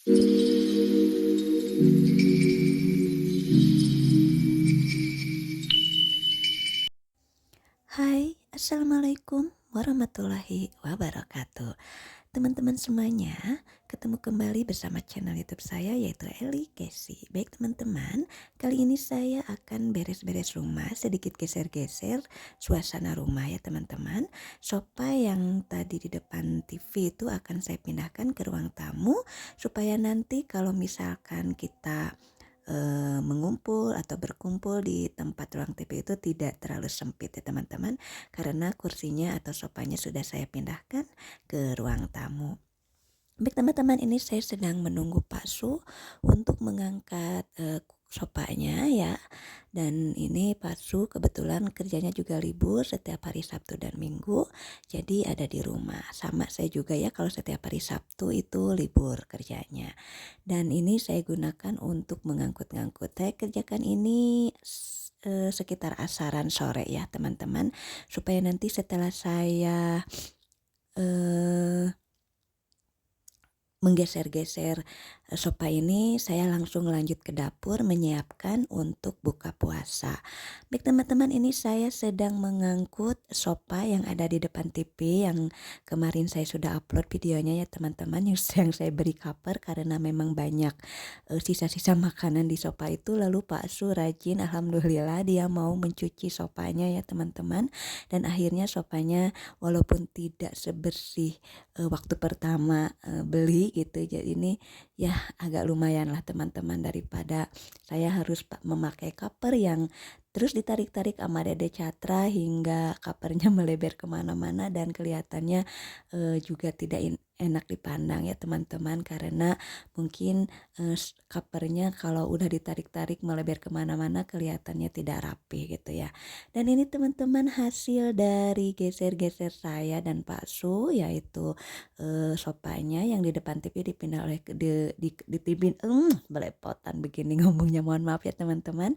Hai, Assalamualaikum warahmatullahi wabarakatuh. Teman-teman semuanya, ketemu kembali bersama channel YouTube saya yaitu Eli Casey. Baik teman-teman, kali ini saya akan beres-beres rumah, sedikit geser-geser suasana rumah ya teman-teman. Sofa yang tadi di depan TV itu akan saya pindahkan ke ruang tamu supaya nanti kalau misalkan kita mengumpul atau berkumpul di tempat ruang TV itu tidak terlalu sempit ya teman-teman, karena kursinya atau sofanya sudah saya pindahkan ke ruang tamu. Baik teman-teman, ini saya sedang menunggu Pak Su untuk mengangkat sofanya ya. Dan ini Pak Su kebetulan kerjanya juga libur setiap hari Sabtu dan Minggu, jadi ada di rumah. Sama saya juga ya, kalau setiap hari Sabtu itu libur kerjanya. Dan ini saya gunakan untuk mengangkut-ngangkut. Saya kerjakan ini sekitar asaran sore ya teman-teman, supaya nanti setelah saya menggeser-geser sofa ini, saya langsung lanjut ke dapur menyiapkan untuk buka puasa. Baik teman-teman, ini saya sedang mengangkut sofa yang ada di depan TV yang kemarin saya sudah upload videonya ya teman-teman, yang saya beri cover karena memang banyak sisa-sisa makanan di sofa itu. Lalu Pak Su rajin, alhamdulillah dia mau mencuci sofanya ya teman-teman, dan akhirnya sofanya walaupun tidak sebersih waktu pertama beli gitu, jadi ini ya agak lumayan lah teman-teman, daripada saya harus memakai cover yang terus ditarik-tarik sama Dede Catra hingga covernya melebar kemana-mana dan kelihatannya juga tidak enak dipandang ya teman-teman, karena mungkin covernya kalau udah ditarik-tarik melebar kemana-mana kelihatannya tidak rapi gitu ya. Dan ini teman-teman hasil dari geser-geser saya dan Pak Su, yaitu sofanya yang di depan TV dipindah oleh belepotan begini ngomongnya, mohon maaf ya teman-teman.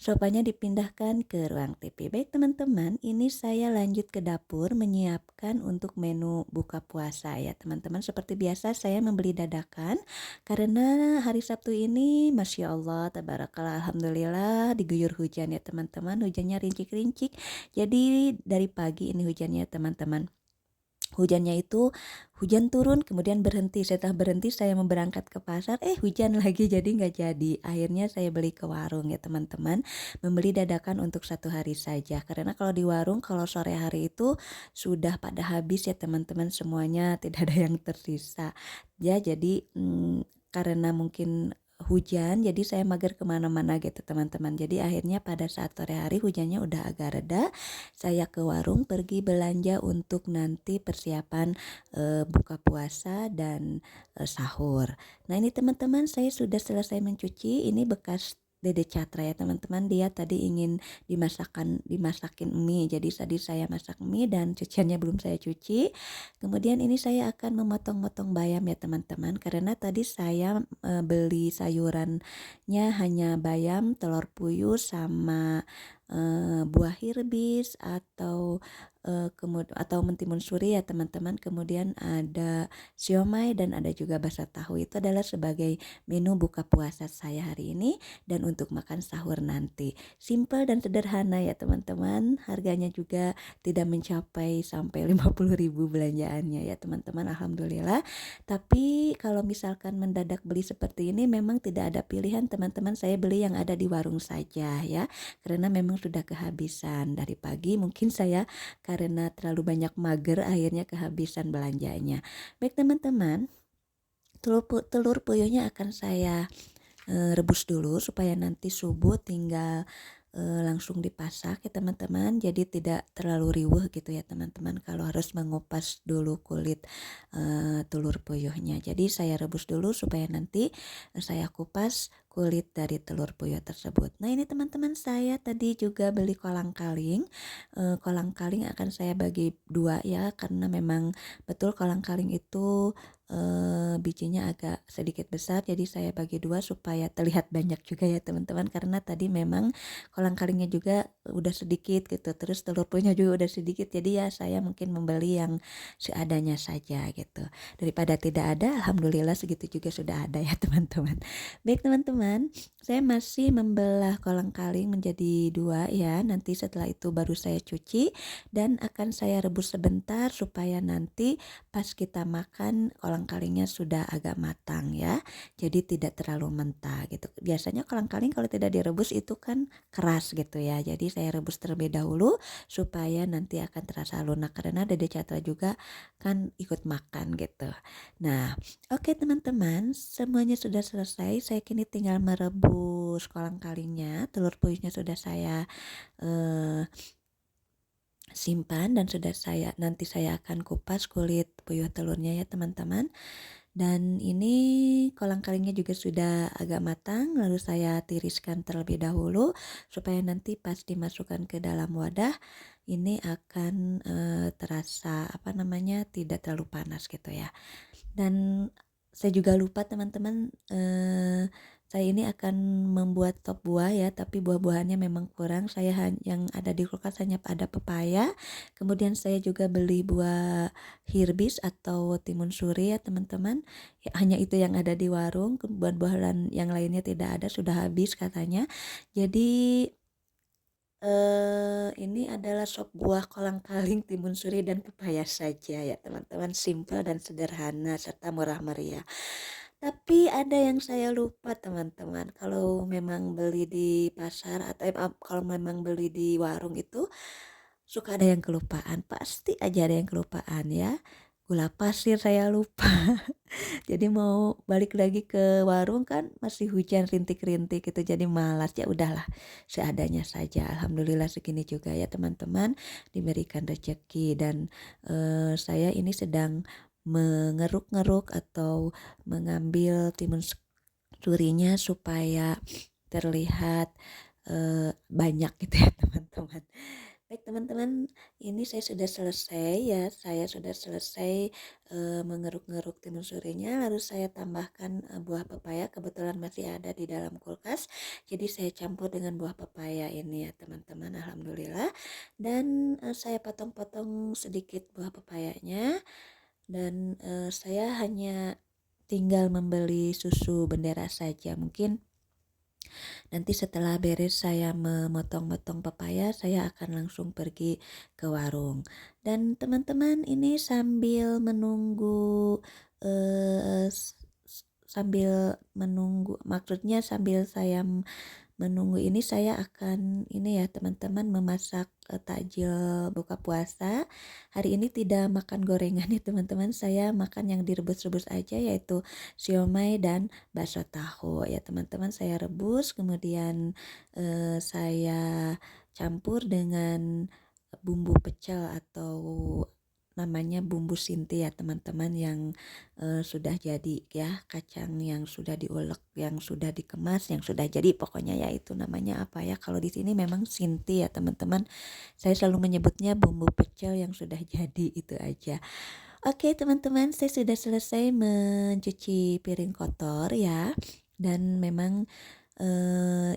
Sofanya dipindahkan ke ruang TV. Baik teman-teman, ini saya lanjut ke dapur menyiapkan untuk menu buka puasa ya teman-teman. Seperti biasa saya membeli dadakan karena hari Sabtu ini Masya Allah tabarakallah alhamdulillah diguyur hujan ya teman-teman. Hujannya rincik-rincik, jadi dari pagi ini hujannya teman-teman. Hujannya itu hujan turun kemudian berhenti, setelah berhenti saya mau berangkat ke pasar, hujan lagi, jadi nggak jadi. Akhirnya saya beli ke warung ya teman-teman, membeli dadakan untuk 1 hari saja, karena kalau di warung kalau sore hari itu sudah pada habis ya teman-teman, semuanya tidak ada yang tersisa ya. Jadi karena mungkin hujan jadi saya mager kemana-mana gitu teman-teman. Jadi akhirnya pada saat sore hari hujannya udah agak reda, saya ke warung pergi belanja untuk nanti persiapan buka puasa dan sahur. Nah ini teman-teman, saya sudah selesai mencuci. Ini bekas Dede Catra ya teman-teman, dia tadi ingin dimasakin mie, jadi tadi saya masak mie dan cuciannya belum saya cuci. Kemudian ini saya akan memotong-motong bayam ya teman-teman, karena tadi saya beli sayurannya hanya bayam, telur puyuh sama buah hirbis atau mentimun suri ya teman-teman. Kemudian ada siomay dan ada juga bakso tahu. Itu adalah sebagai menu buka puasa saya hari ini dan untuk makan sahur nanti. Simple dan sederhana ya teman-teman. Harganya juga tidak mencapai sampai 50.000 belanjaannya ya teman-teman, alhamdulillah. Tapi kalau misalkan mendadak beli seperti ini memang tidak ada pilihan teman-teman, saya beli yang ada di warung saja ya, karena memang sudah kehabisan dari pagi. Mungkin saya karena terlalu banyak mager akhirnya kehabisan belanjanya. Baik teman-teman, telur puyuhnya akan saya rebus dulu supaya nanti subuh tinggal langsung dipasak ya teman-teman, jadi tidak terlalu riuh gitu ya teman-teman kalau harus mengupas dulu kulit telur puyuhnya. Jadi saya rebus dulu supaya nanti saya kupas kulit dari telur puyuh tersebut. Nah ini teman-teman, saya tadi juga beli kolang-kaling. Kolang-kaling akan saya bagi 2 ya, karena memang betul kolang-kaling itu bijinya agak sedikit besar, jadi saya bagi 2 supaya terlihat banyak juga ya teman-teman, karena tadi memang kolang-kalingnya juga udah sedikit gitu, terus telur puyuhnya juga udah sedikit, jadi ya saya mungkin membeli yang seadanya saja gitu. Daripada tidak ada, alhamdulillah segitu juga sudah ada ya teman-teman. Baik teman-teman, saya masih membelah kolang-kaling menjadi 2 ya, nanti setelah itu baru saya cuci dan akan saya rebus sebentar supaya nanti pas kita makan kolang-kalingnya sudah agak matang ya. Jadi tidak terlalu mentah gitu. Biasanya kolang-kaling kalau tidak direbus itu kan keras gitu ya. Jadi saya rebus terlebih dahulu supaya nanti akan terasa lunak karena Dede Catra juga kan ikut makan gitu. Nah, oke teman-teman, semuanya sudah selesai. Saya kini tinggal merebus kolang-kalingnya. Telur puyuhnya sudah saya eh, simpan dan nanti saya akan kupas kulit puyuh telurnya ya teman-teman. Dan ini kolang-kalingnya juga sudah agak matang, lalu saya tiriskan terlebih dahulu supaya nanti pas dimasukkan ke dalam wadah ini akan terasa tidak terlalu panas gitu ya. Dan saya juga lupa teman-teman, saya ini akan membuat sop buah ya, tapi buah-buahannya memang kurang. Yang ada di kulkas hanya ada pepaya. Kemudian saya juga beli buah hirbis atau timun suri ya teman-teman. Ya, hanya itu yang ada di warung. Buah-buahan yang lainnya tidak ada, sudah habis katanya. Jadi ini adalah sop buah kolang-kaling, timun suri dan pepaya saja ya teman-teman, simple dan sederhana serta murah meriah. Tapi ada yang saya lupa teman-teman, kalau memang beli di pasar atau kalau memang beli di warung itu suka ada yang kelupaan, pasti aja ada yang kelupaan ya. Gula pasir saya lupa. Jadi mau balik lagi ke warung kan masih hujan rintik-rintik gitu, jadi malas, ya udahlah seadanya saja. Alhamdulillah segini juga ya teman-teman, diberikan rezeki. Dan saya ini sedang mengeruk-ngeruk atau mengambil timun surinya supaya terlihat banyak gitu ya teman-teman. Baik teman-teman, ini saya sudah selesai mengeruk-ngeruk timun surinya, lalu saya tambahkan buah pepaya, kebetulan masih ada di dalam kulkas, jadi saya campur dengan buah pepaya ini ya teman-teman, alhamdulillah. Dan saya potong-potong sedikit buah pepayanya, dan saya hanya tinggal membeli susu bendera saja. Mungkin nanti setelah beres saya memotong-motong pepaya, saya akan langsung pergi ke warung. Dan teman-teman ini eh, sambil menunggu, maksudnya sambil saya menunggu ini saya akan ini ya teman-teman memasak takjil buka puasa. Hari ini tidak makan gorengan ya teman-teman, saya makan yang direbus-rebus aja, yaitu siomay dan bakso tahu ya teman-teman. Saya rebus kemudian saya campur dengan bumbu pecel atau namanya bumbu sinti ya teman-teman, yang sudah jadi ya, kacang yang sudah diulek, yang sudah dikemas, yang sudah jadi, pokoknya ya itu namanya apa ya, kalau di sini memang sinti ya teman-teman, saya selalu menyebutnya bumbu pecel yang sudah jadi, itu aja. Oke teman-teman, saya sudah selesai mencuci piring kotor ya, dan memang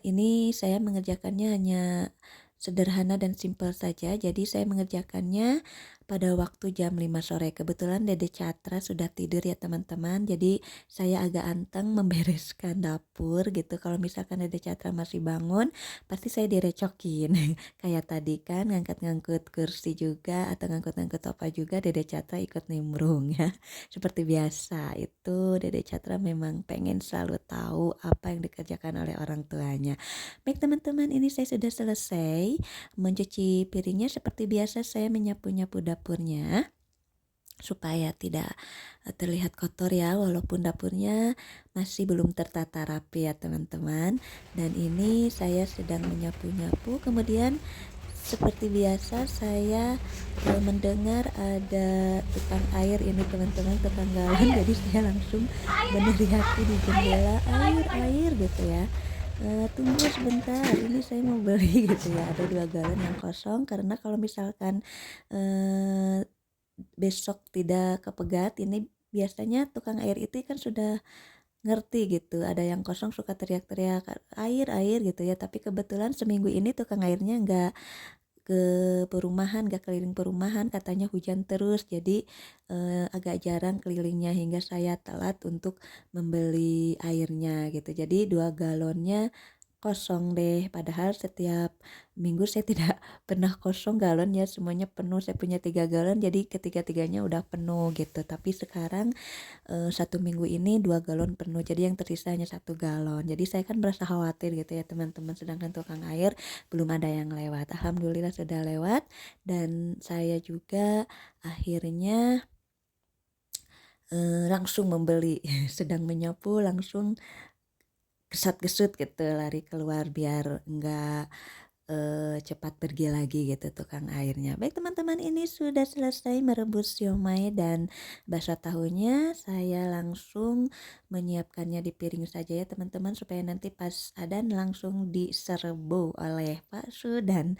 ini saya mengerjakannya hanya sederhana dan simpel saja. Jadi saya mengerjakannya pada waktu jam 5 sore. Kebetulan Dede Catra sudah tidur ya teman-teman. Jadi saya agak anteng membereskan dapur gitu. Kalau misalkan Dede Catra masih bangun, pasti saya direcokin. Kayak tadi kan ngangkat-ngangkut kursi juga atau ngangkut-ngangkut apa juga, Dede Catra ikut nimbrung ya. Seperti biasa, itu Dede Catra memang pengen selalu tahu apa yang dikerjakan oleh orang tuanya. Baik teman-teman, ini saya sudah selesai mencuci piringnya. Seperti biasa saya menyapu-nyapu dapurnya supaya tidak terlihat kotor ya, walaupun dapurnya masih belum tertata rapi ya teman-teman. Dan ini saya sedang menyapu-nyapu, kemudian seperti biasa saya mendengar ada tukang air ini teman-teman, tetanggaan, jadi saya langsung meneriaki di jendela, air gitu ya. Tunggu sebentar, ini saya mau beli gitu ya, ada 2 galon yang kosong, karena kalau misalkan besok tidak kepegat, ini biasanya tukang air itu kan sudah ngerti gitu, ada yang kosong suka teriak-teriak, "Air air," gitu ya, tapi kebetulan seminggu ini tukang airnya nggak ke perumahan, gak keliling perumahan, katanya hujan terus, jadi agak jarang kelilingnya hingga saya telat untuk membeli airnya gitu. Jadi 2 galonnya kosong deh, padahal setiap minggu saya tidak pernah kosong galonnya, semuanya penuh. Saya punya 3 galon, jadi ketiga-tiganya udah penuh gitu. Tapi sekarang 1 minggu ini 2 galon penuh, jadi yang tersisa hanya 1 galon. Jadi saya kan merasa khawatir gitu ya teman-teman, sedangkan tukang air belum ada yang lewat. Alhamdulillah sudah lewat, dan saya juga akhirnya langsung membeli. Sedang menyapu langsung kesat-gesut gitu lari keluar biar enggak cepat pergi lagi gitu tukang airnya. Baik teman-teman, ini sudah selesai merebus siomay dan bakso tahunya. Saya langsung menyiapkannya di piring saja ya teman-teman, supaya nanti pas adan langsung diserbu oleh Pak Su dan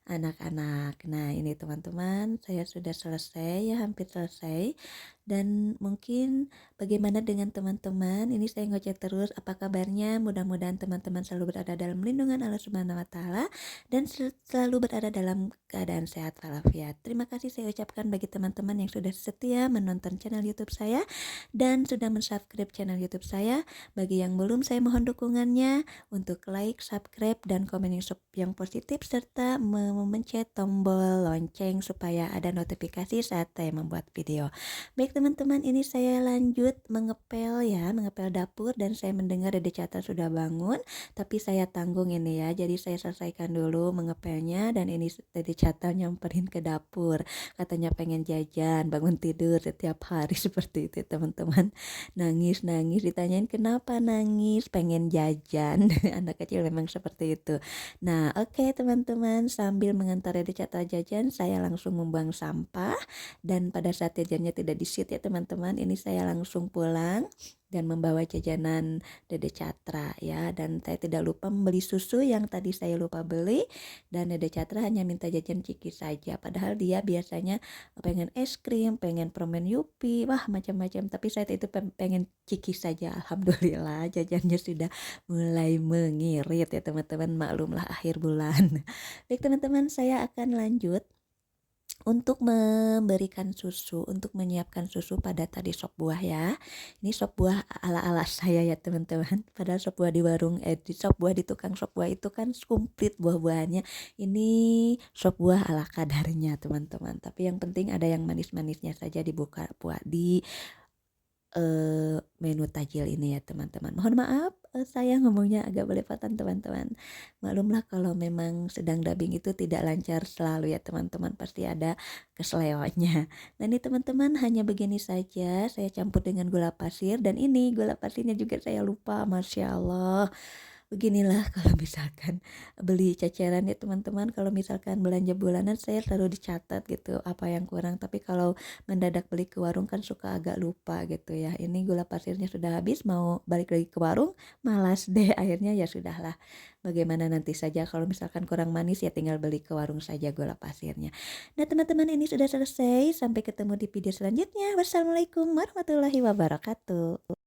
anak-anak. Nah ini teman-teman, saya sudah selesai ya, hampir selesai. Dan mungkin bagaimana dengan teman-teman? Ini saya ngoceh terus, apa kabarnya? Mudah-mudahan teman-teman selalu berada dalam lindungan Allah Subhanahu wa taala dan selalu berada dalam keadaan sehat walafiat. Terima kasih saya ucapkan bagi teman-teman yang sudah setia menonton channel YouTube saya dan sudah mensubscribe channel YouTube saya. Bagi yang belum, saya mohon dukungannya untuk like, subscribe, dan komen yang positif, serta memencet tombol lonceng supaya ada notifikasi saat saya membuat video. Baik teman-teman, ini saya lanjut mengepel ya, mengepel dapur, dan saya mendengar Dede Catra sudah bangun, tapi saya tanggung ini ya, jadi saya selesaikan dulu mengepelnya, dan ini Dede Catra nyamperin ke dapur, katanya pengen jajan, bangun tidur setiap hari seperti itu teman-teman, nangis-nangis, ditanyain kenapa nangis, pengen jajan. Anak kecil memang seperti itu. Nah oke teman-teman, sambil mengantar Dede Catra jajan, saya langsung membuang sampah. Dan pada saat jajannya tidak disit ya teman-teman, ini saya langsung pulang dan membawa jajanan Dede Catra ya. Dan saya tidak lupa membeli susu yang tadi saya lupa beli, dan Dede Catra hanya minta jajan ciki saja, padahal dia biasanya pengen es krim, pengen permen Yupi, wah macam-macam, tapi saya itu pengen ciki saja. Alhamdulillah jajannya sudah mulai mengirit ya teman-teman, maklumlah akhir bulan. Baik teman-teman, saya akan lanjut untuk memberikan susu, untuk menyiapkan susu pada tadi sop buah ya. Ini sop buah ala-ala saya ya teman-teman. Padahal sop buah di warung, di sop buah di tukang sop buah itu kan komplit buah-buahannya. Ini sop buah ala kadarnya teman-teman. Tapi yang penting ada yang manis-manisnya saja dibuka buah di menu tajil ini ya teman-teman. Mohon maaf saya ngomongnya agak belepotan teman-teman. Maklumlah kalau memang sedang dubbing itu tidak lancar selalu ya teman-teman, pasti ada keselewanya. Nah ini teman-teman, hanya begini saja saya campur dengan gula pasir, dan ini gula pasirnya juga saya lupa, Masya Allah. Beginilah kalau misalkan beli ceceran ya teman-teman, kalau misalkan belanja bulanan saya selalu dicatat gitu apa yang kurang, tapi kalau mendadak beli ke warung kan suka agak lupa gitu ya. Ini gula pasirnya sudah habis, mau balik lagi ke warung malas deh, akhirnya ya sudahlah, bagaimana nanti saja, kalau misalkan kurang manis ya tinggal beli ke warung saja gula pasirnya. Nah teman-teman, ini sudah selesai, sampai ketemu di video selanjutnya. Wassalamualaikum warahmatullahi wabarakatuh.